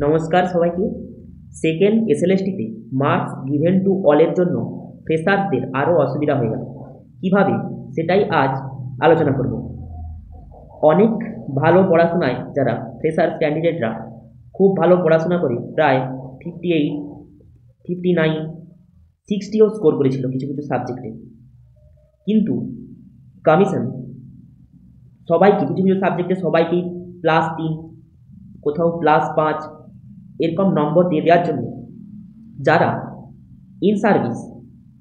নমস্কার সবাইকে। Second এসএলএসটিতে marks given to অলের জন্য ফ্রেশার্সদের আরও অসুবিধা হয়ে গেল। কীভাবে, সেটাই আজ আলোচনা করব। অনেক ভালো পড়াশোনায় যারা ফ্রেশার্স ক্যান্ডিডেটরা খুব ভালো পড়াশোনা করে প্রায় 58, 59, 60ও স্কোর করেছিল কিছু কিছু সাবজেক্টে, কিন্তু কমিশন সবাইকে কিছু কিছু সাবজেক্টে সবাইকেই +3, কোথাও +5 এরকম নম্বর দিয়ে দেওয়ার জন্য যারা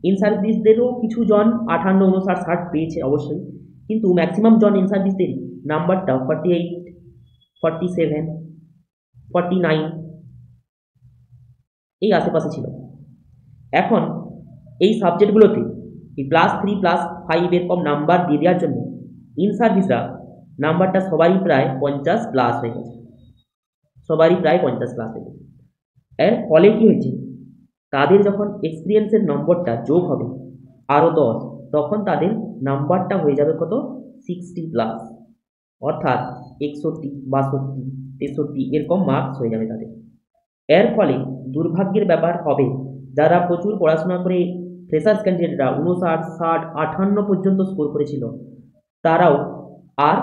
ইন সার্ভিসদেরও কিছু জন 58, 59, 60 পেয়েছে অবশ্যই, কিন্তু ম্যাক্সিমাম জন ইন সার্ভিসদেরই নাম্বারটা 48, 47, 49 এই আশেপাশে ছিল। এখন এই সাবজেক্টগুলোতে এই +3, +5 এরকম নাম্বার দিয়ে দেওয়ার জন্য ইন সার্ভিসরা নাম্বারটা সবারই প্রায় 50+ হয়ে গেছে, এর ফলে কী হয়েছে, তাদের যখন এক্সপিরিয়েন্সের নম্বরটা যোগ হবে আরও 10, তখন তাদের নাম্বারটা হয়ে যাবে কত, 60+, অর্থাৎ 61, 62, 63 এরকম মার্কস হয়ে যাবে তাদের। এর ফলে দুর্ভাগ্যের ব্যাপার হবে, যারা প্রচুর পড়াশোনা করে ফ্রেশার্স ক্যান্ডিডেটরা 59, 60, 58 পর্যন্ত স্কোর করেছিল, তারাও আর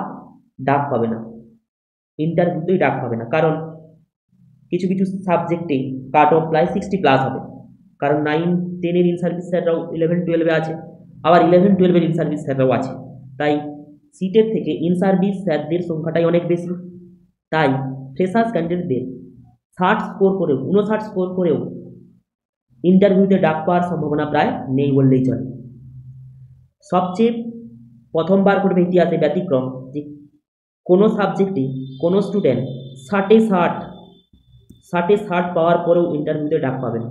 ডাক পাবে না, ইন্টারভিউতেই ডাক পাবে না। কারণ কিছু কিছু সাবজেক্টে কাট অফ প্রায় 60+ হবে, কারণ 9, 10 ইন সার্ভিস স্যাররাও 11, 12 আছে, আবার 11, 12 ইন সার্ভিস স্যাররাও আছে। তাই সিটের থেকে ইন সার্ভিস স্যারদের সংখ্যাটাই অনেক বেশি। তাই ফ্রেশার্স ক্যান্ডিডেটদের 60 স্কোর করেও, 59 স্কোর করেও ইন্টারভিউতে ডাক পাওয়ার সম্ভাবনা প্রায় নেই বললেই চলে। সবচেয়ে প্রথমবার করবে ইতিহাসে ব্যতিক্রম যে কোনো সাবজেক্টে কোনো স্টুডেন্ট 60 পাওয়ার পরেও ইন্টারভিউতে ডাক পাবে না।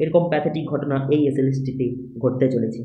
এরকম প্যাথেটিক ঘটনা এই এসএলএসটিতে ঘটতে চলেছে।